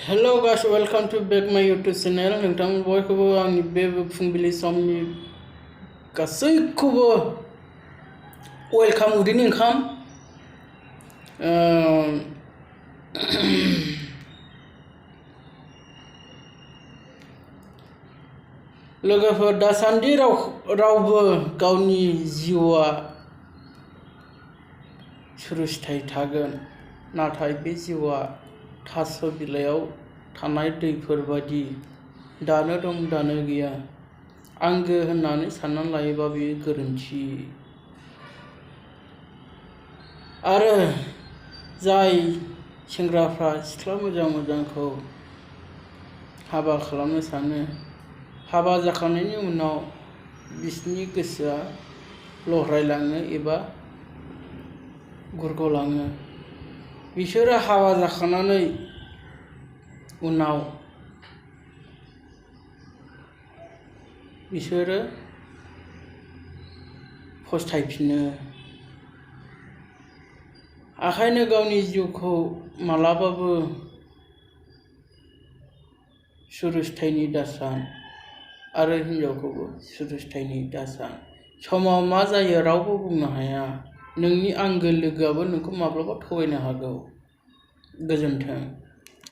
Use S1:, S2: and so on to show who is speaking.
S1: Hello guys, welcome to back my YouTube channel. नोंथांमोन बयखौबो आंनि बे फुंबिलि समनि गासैखौबो वेलकाम उदैनि ओंखाम लोगोफोर दासान्दि रावबो गावनि जिउआ सुरक्षितयै थागोन नाथाय बे जिउआ थास' बिलाइयाव थानाय दैफोर बायदि दानो दं दानो गैया आंगो होननानै साननानै लायोबा बेयो गोरोन्थि आरो जाय सेंग्राफ्रा सिख्ला मोजांखौ हाबा खालामनो सानो हाबा जाखांनायनि उनाव बिसोरनि गोसोआ लहरायलाङो एबा गुरगलाङो बिसोरो हाबा जाखांनानै उनाव बिसोरो फस्थायफिनो ओंखायनो गावनि जिउखौ मालाबाबो सुरक्षितयै दासान आरो हिनजावखौबो सुरक्षितयै दासान समाव मा जायो रावबो बुंनो हाया नोंनि आंगो लोगोआबो नोंखौ माब्लाबा थगायनो हागौ गोजोन्थों।